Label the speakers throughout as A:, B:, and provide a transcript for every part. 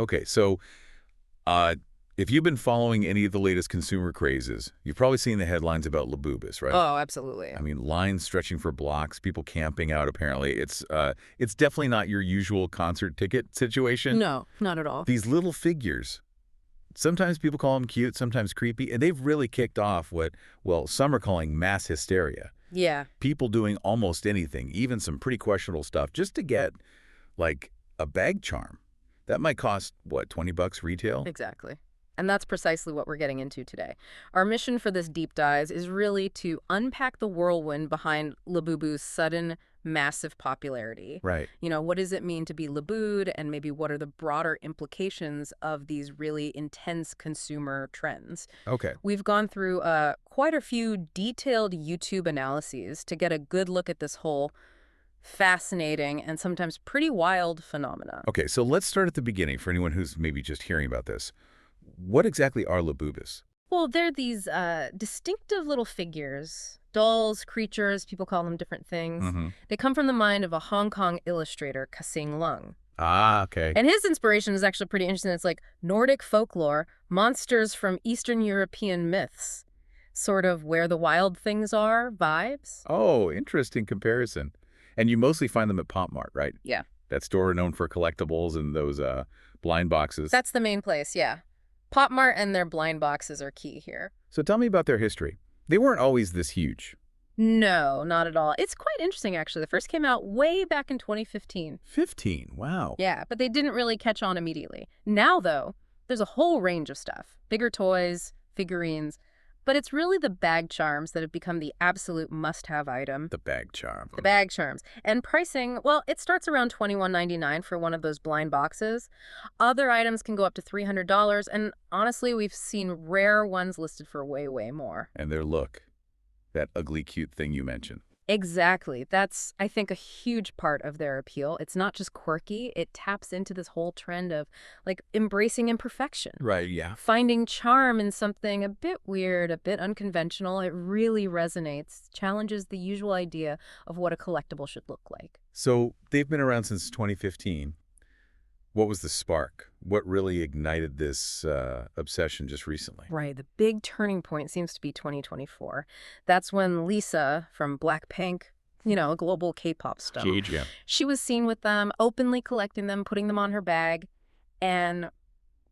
A: Okay, so uh, if you've been following any of the latest consumer crazes, you've probably seen the headlines about Labubus, right?
B: Oh, absolutely.
A: I mean, lines stretching for blocks, people camping out, apparently. It's definitely not your usual concert ticket situation.
B: No, not at all.
A: These little figures, sometimes people call them cute, sometimes creepy, and they've really kicked off what, well, some are calling mass hysteria.
B: Yeah,
A: People doing almost anything, even some pretty questionable stuff, just to get, like, a bag charm. That might cost, what, $20 retail?
B: exactly. And that's precisely what we're getting into today. Our mission for this deep dive is really to unpack the whirlwind behind Labubu's sudden, massive popularity.
A: Right.
B: What does it mean to be Labu'd, and maybe what are the broader implications of these really intense consumer trends?
A: Okay.
B: We've gone through quite a few detailed YouTube analyses to get a good look at this whole fascinating and sometimes pretty wild phenomena.
A: Okay, so let's start at the beginning for anyone who's maybe just hearing about this. What exactly are Labubus?
B: Well, they're these distinctive little figures, dolls, creatures, people call them different things.
A: Mm-hmm.
B: They come from the mind of a Hong Kong illustrator, Ka-Sing Lung.
A: Ah, okay.
B: And his inspiration is actually pretty interesting. It's like Nordic folklore, monsters from Eastern European myths, sort of where the wild things are vibes.
A: Oh, interesting comparison. And you mostly find them at Pop Mart, right?
B: Yeah.
A: That store known for collectibles and those blind boxes.
B: That's the main place, yeah. Pop Mart and their blind boxes are key here.
A: So tell me about their history. They weren't always this huge.
B: No, not at all. It's quite interesting, actually. The first came out way back in 2015.
A: 15, wow.
B: Yeah, but they didn't really catch on immediately. Now, though, there's a whole range of stuff. Bigger toys, figurines. But it's really the bag charms that have become the absolute must-have item.
A: The bag charm.
B: The bag charms. And pricing, well, it starts around $21.99 for one of those blind boxes. Other items can go up to $300, and honestly, we've seen rare ones listed for way, way more.
A: And their look. That ugly, cute thing you mentioned.
B: Exactly. That's, I think, a huge part of their appeal. It's not just quirky. It taps into this whole trend of, like, embracing imperfection.
A: Right, yeah.
B: Finding charm in something a bit weird, a bit unconventional. It really resonates, challenges the usual idea of what a collectible should look like.
A: So they've been around since 2015. What was the spark? What really ignited this obsession just recently?
B: Right. The big turning point seems to be 2024. That's when Lisa from Blackpink, a global K-pop star,
A: Yeah.
B: she was seen with them, openly collecting them, putting them on her bag, and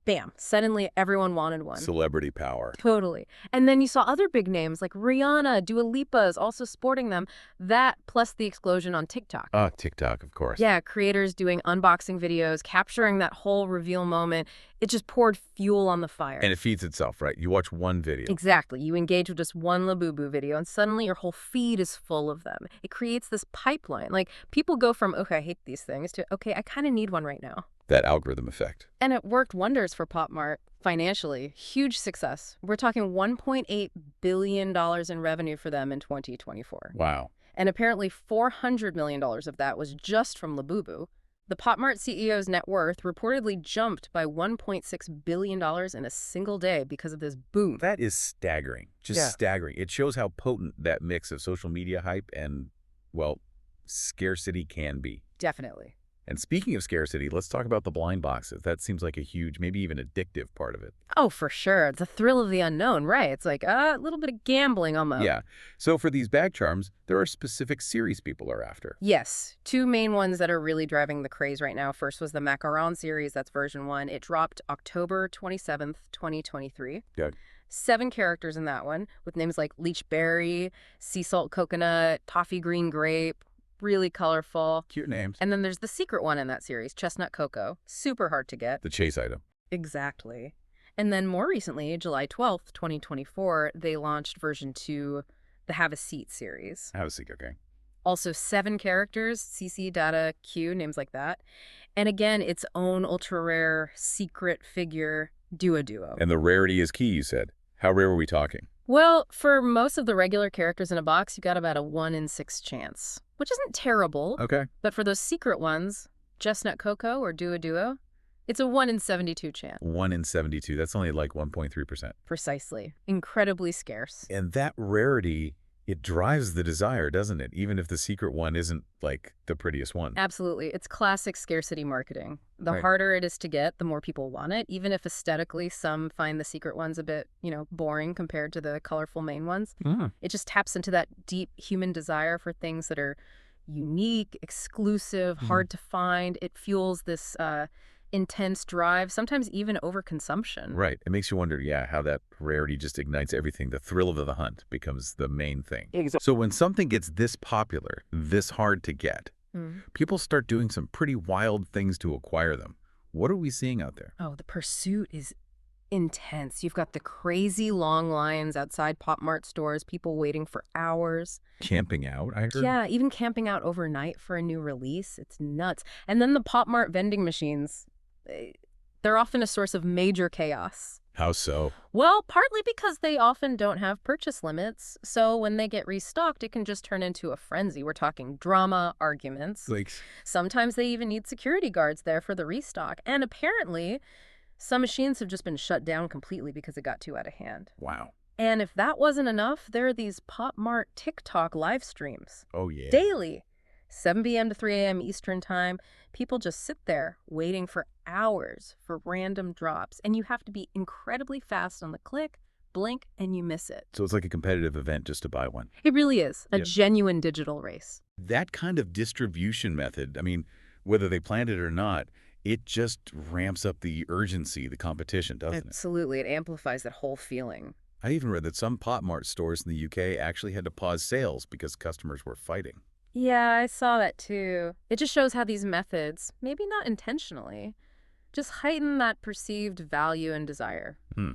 B: bam, suddenly everyone wanted one.
A: Celebrity power.
B: Totally. And then you saw other big names like Rihanna, Dua Lipa is also sporting them. That plus the explosion on TikTok.
A: Ah, TikTok, of course.
B: Yeah, creators doing unboxing videos, capturing that whole reveal moment. It just poured fuel on the fire.
A: And it feeds itself, right? You watch one video.
B: Exactly. You engage with just one Labubu video, and suddenly your whole feed is full of them. It creates this pipeline. Like, people go from, okay, I hate these things, to, okay, I kind of need one right now.
A: That algorithm effect.
B: And it worked wonders for Pop Mart financially. Huge success. We're talking $1.8 billion in revenue for them in 2024.
A: Wow.
B: And apparently $400 million of that was just from Labubu. The Pop Mart CEO's net worth reportedly jumped by $1.6 billion in a single day because of this boom.
A: That is staggering. Just staggering. It shows how potent that mix of social media hype and, well, scarcity can be.
B: Definitely.
A: And speaking of scarcity, let's talk about the blind boxes. That seems like a huge, maybe even addictive part of it.
B: Oh, for sure. It's a thrill of the unknown, right? It's like a little bit of gambling almost.
A: Yeah. So for these bag charms, there are specific series people are after.
B: Yes. Two main ones that are really driving the craze right now. First was the Macaron series. That's version 1. It dropped October 27th, 2023.
A: Good.
B: 7 characters in that one with names like Leech Berry, Sea Salt Coconut, Toffee Green Grape. Really colorful.
A: Cute names.
B: And then there's the secret one in that series, Chestnut Cocoa. Super hard to get.
A: The chase item.
B: Exactly. And then more recently, July 12th, 2024, they launched version 2, the Have a Seat series.
A: Have a seat, okay.
B: Also 7 characters, CC, Data, Q, names like that. And again, its own ultra-rare secret figure, Duo.
A: And the rarity is key, you said. How rare are we talking?
B: Well, for most of the regular characters in a box, you got about a 1 in 6 chance, which isn't terrible.
A: Okay.
B: But for those secret ones, Chestnut Cocoa or Duo, it's a 1 in 72 chance.
A: 1 in 72. That's only like 1.3%.
B: Precisely. Incredibly scarce.
A: And that rarity It drives the desire, doesn't it? Even if the secret one isn't, like, the prettiest one.
B: Absolutely. It's classic scarcity marketing. The
A: Right.
B: harder it is to get, the more people want it, even if aesthetically some find the secret ones a bit, boring compared to the colorful main ones.
A: Mm.
B: It just taps into that deep human desire for things that are unique, exclusive, hard to find. It fuels this intense drive, sometimes even overconsumption.
A: Right. It makes you wonder, yeah, how that rarity just ignites everything. The thrill of the hunt becomes the main thing.
B: Exactly.
A: So when something gets this popular, this hard to get, people start doing some pretty wild things to acquire them. What are we seeing out there?
B: Oh, the pursuit is intense. You've got the crazy long lines outside Pop Mart stores, people waiting for hours.
A: Camping out, I heard?
B: Yeah, even camping out overnight for a new release. It's nuts. And then the Pop Mart vending machines, they're often a source of major chaos.
A: How so?
B: Well, partly because they often don't have purchase limits, so when they get restocked, it can just turn into a frenzy. We're talking drama, arguments.
A: Like,
B: Sometimes they even need security guards there for the restock. And apparently, some machines have just been shut down completely because it got too out of hand.
A: wow.
B: And if that wasn't enough, there are these Pop Mart TikTok live streams.
A: Oh, yeah.
B: Daily, 7 p.m. to 3 a.m. Eastern Time. People just sit there waiting for hours for random drops. And you have to be incredibly fast on the click, blink, and you miss it.
A: So it's like a competitive event just to buy one.
B: It really is a
A: Yeah.
B: genuine digital race.
A: That kind of distribution method, I mean, whether they planned it or not, it just ramps up the urgency, the competition, doesn't it?
B: Absolutely. It amplifies that whole feeling.
A: I even read that some Pop Mart stores in the UK actually had to pause sales because customers were fighting.
B: Yeah, I saw that too. It just shows how these methods, maybe not intentionally, just heighten that perceived value and desire.
A: Hmm.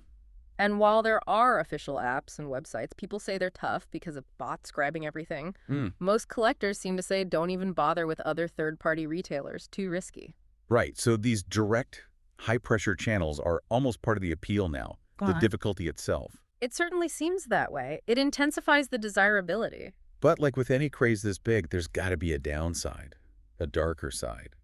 B: And while there are official apps and websites, people say they're tough because of bots grabbing everything. Most collectors seem to say don't even bother with other third-party retailers. Too risky.
A: Right. So these direct, high-pressure channels are almost part of the appeal now, the difficulty itself.
B: It certainly seems that way. It intensifies the desirability.
A: But like with any craze this big, there's got to be a downside, a darker side.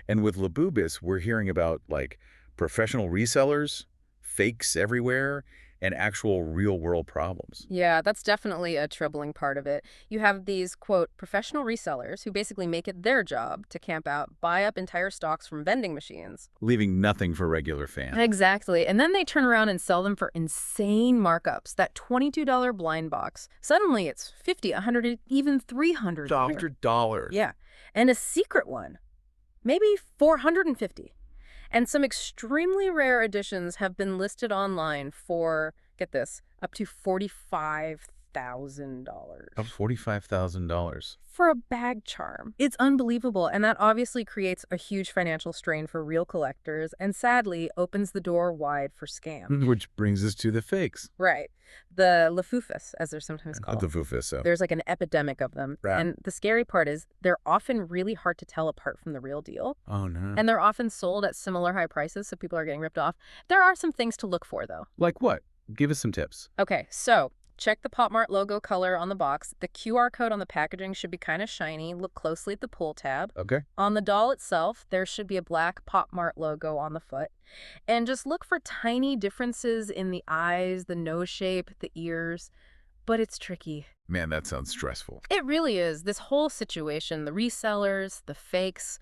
A: And with Labubus, we're hearing about, like, professional resellers, fakes everywhere, and actual real-world problems.
B: Yeah, that's definitely a troubling part of it. You have these, quote, professional resellers who basically make it their job to camp out, buy up entire stocks from vending machines.
A: Leaving nothing for regular fans.
B: Exactly. And then they turn around and sell them for insane markups. That $22 blind box, suddenly it's $50, $100, even $300.
A: $100.
B: Yeah. And a secret one, maybe $450. And some extremely rare editions have been listed online for, get this, up to $45,000.
A: $45,000.
B: For a bag charm. It's unbelievable, and that obviously creates a huge financial strain for real collectors and sadly opens the door wide for scams.
A: Which brings us to the fakes.
B: Right. The lafufas, as they're sometimes called.
A: The Fufisa.
B: There's like an epidemic of them.
A: Right.
B: And the scary part is they're often really hard to tell apart from the real deal.
A: Oh, no.
B: And they're often sold at similar high prices, so people are getting ripped off. There are some things to look for, though.
A: Like what? Give us some tips.
B: Okay, so check the Pop Mart logo color on the box. The QR code on the packaging should be kind of shiny. Look closely at the pull tab.
A: Okay.
B: On the doll itself, there should be a black Pop Mart logo on the foot. And just look for tiny differences in the eyes, the nose shape, the ears. But it's tricky.
A: Man, that sounds stressful.
B: It really is. This whole situation, the resellers, the fakes,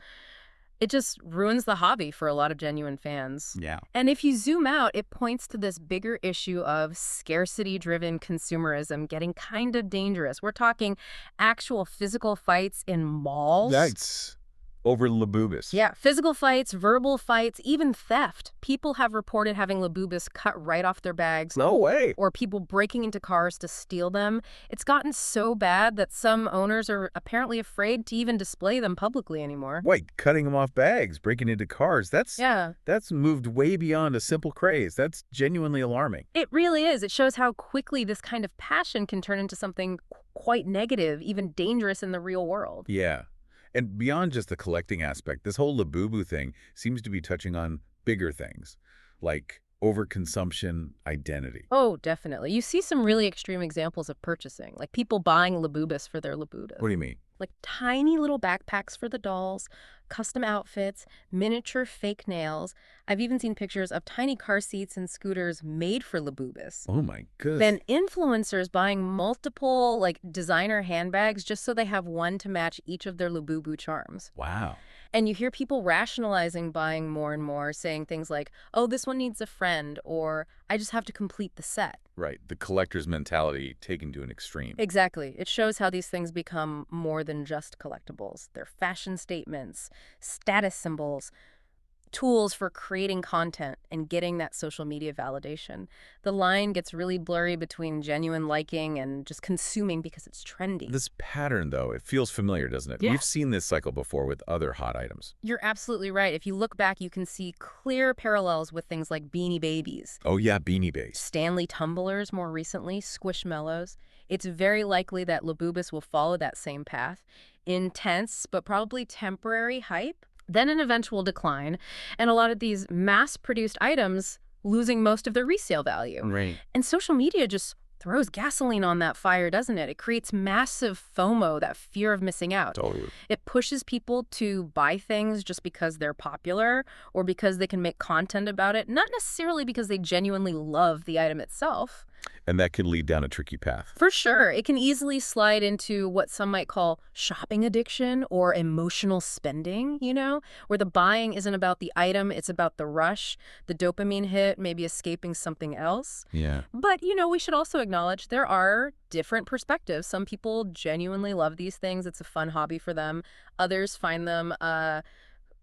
B: it just ruins the hobby for a lot of genuine fans.
A: Yeah.
B: And if you zoom out, it points to this bigger issue of scarcity-driven consumerism getting kind of dangerous. We're talking actual physical fights in malls.
A: That's over Labubus.
B: Yeah, physical fights, verbal fights, even theft. People have reported having Labubus cut right off their bags.
A: No way.
B: Or people breaking into cars to steal them. It's gotten so bad that some owners are apparently afraid to even display them publicly anymore.
A: Wait, cutting them off bags, breaking into cars. That's moved way beyond a simple craze. That's genuinely alarming.
B: It really is. It shows how quickly this kind of passion can turn into something quite negative, even dangerous in the real world.
A: Yeah. And beyond just the collecting aspect, this whole Labubu thing seems to be touching on bigger things, like overconsumption identity.
B: Oh, definitely. You see some really extreme examples of purchasing, like people buying Labubus for their Labubus.
A: What do you mean?
B: Like tiny little backpacks for the dolls, custom outfits, miniature fake nails. I've even seen pictures of tiny car seats and scooters made for Labubus.
A: Oh my goodness.
B: Then influencers buying multiple like designer handbags just so they have one to match each of their Labubu charms.
A: Wow.
B: And you hear people rationalizing buying more and more, saying things like, oh, this one needs a friend, or I just have to complete the set.
A: Right. The collector's mentality taken to an extreme.
B: Exactly. It shows how these things become more than just collectibles. They're fashion statements, status symbols, tools for creating content and getting that social media validation. The line gets really blurry between genuine liking and just consuming because it's trendy.
A: This pattern, though, it feels familiar, doesn't it?
B: Yeah.
A: We've seen this cycle before with other hot items.
B: You're absolutely right. If you look back, you can see clear parallels with things like Beanie Babies,
A: Oh yeah, Beanie Babies.
B: Stanley tumblers more recently, Squishmallows. It's very likely that Labubus will follow that same path. Intense, but probably temporary hype, then an eventual decline, and a lot of these mass-produced items losing most of their resale value.
A: Right.
B: And social media just throws gasoline on that fire, doesn't it? It creates massive FOMO, that fear of missing out.
A: Totally.
B: It pushes people to buy things just because they're popular or because they can make content about it, not necessarily because they genuinely love the item itself.
A: And that can lead down a tricky path.
B: For sure. It can easily slide into what some might call shopping addiction or emotional spending, where the buying isn't about the item, it's about the rush, the dopamine hit, maybe escaping something else.
A: Yeah.
B: But, we should also acknowledge there are different perspectives. Some people genuinely love these things. It's a fun hobby for them. Others find them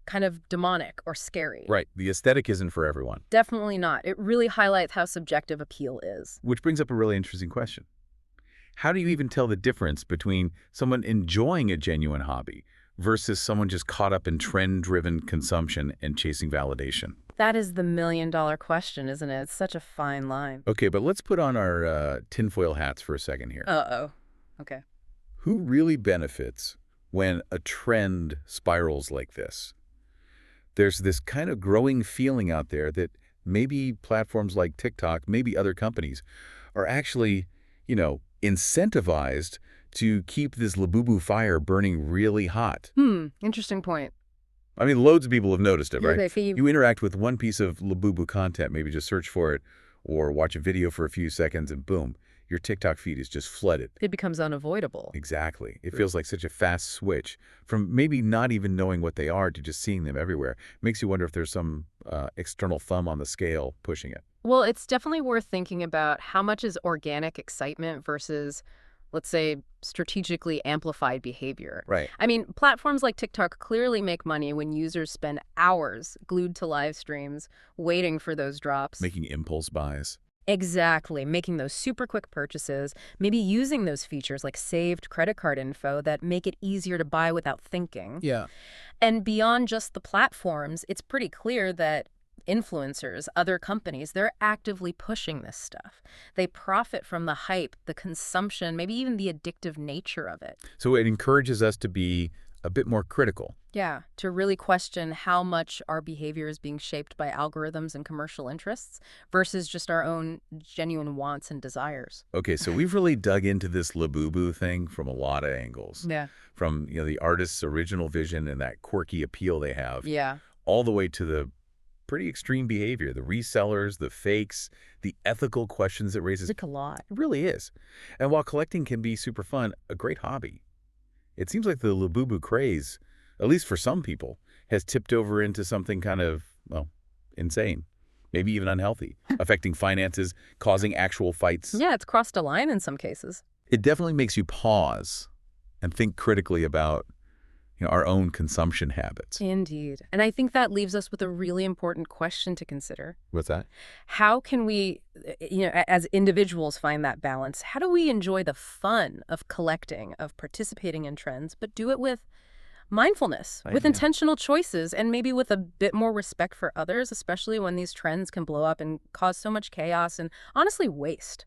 B: kind of demonic or scary.
A: Right. The aesthetic isn't for everyone.
B: Definitely not. It really highlights how subjective appeal is.
A: Which brings up a really interesting question. How do you even tell the difference between someone enjoying a genuine hobby versus someone just caught up in trend-driven consumption and chasing validation?
B: That is the million-dollar question, isn't it? It's such a fine line.
A: Okay, but let's put on our tinfoil hats for a second here.
B: Uh-oh. Okay.
A: Who really benefits when a trend spirals like this? There's this kind of growing feeling out there that maybe platforms like TikTok, maybe other companies, are actually, incentivized to keep this Labubu fire burning really hot.
B: Interesting point.
A: I mean, loads of people have noticed it, right?
B: They feed
A: You interact with one piece of Labubu content, maybe just search for it or watch a video for a few seconds and boom, your TikTok feed is just flooded.
B: It becomes unavoidable.
A: Exactly. It feels like such a fast switch from maybe not even knowing what they are to just seeing them everywhere. Makes you wonder if there's some external thumb on the scale pushing it.
B: Well, it's definitely worth thinking about how much is organic excitement versus, let's say, strategically amplified behavior.
A: Right.
B: I mean, platforms like TikTok clearly make money when users spend hours glued to live streams, waiting for those drops.
A: Making impulse buys.
B: Exactly. Making those super quick purchases, maybe using those features like saved credit card info that make it easier to buy without thinking.
A: Yeah.
B: And beyond just the platforms, it's pretty clear that influencers, other companies, they're actively pushing this stuff. They profit from the hype, the consumption, maybe even the addictive nature of it.
A: So it encourages us to be a bit more critical.
B: Yeah, to really question how much our behavior is being shaped by algorithms and commercial interests versus just our own genuine wants and desires.
A: Okay, so we've really dug into this Labubu thing from a lot of angles.
B: Yeah.
A: From, the artist's original vision and that quirky appeal they have,
B: Yeah.
A: all the way to the pretty extreme behavior, the resellers, the fakes, the ethical questions it raises.
B: It's a lot.
A: It really is. And while collecting can be super fun, a great hobby, it seems like the Labubu craze, at least for some people, has tipped over into something kind of, insane, maybe even unhealthy, affecting finances, causing actual fights.
B: Yeah, it's crossed a line in some cases.
A: It definitely makes you pause and think critically about our own consumption habits.
B: Indeed. And I think that leaves us with a really important question to consider.
A: What's that?
B: How can we, as individuals, find that balance? How do we enjoy the fun of collecting, of participating in trends, but do it with mindfulness, with intentional choices, and maybe with a bit more respect for others, especially when these trends can blow up and cause so much chaos and honestly waste?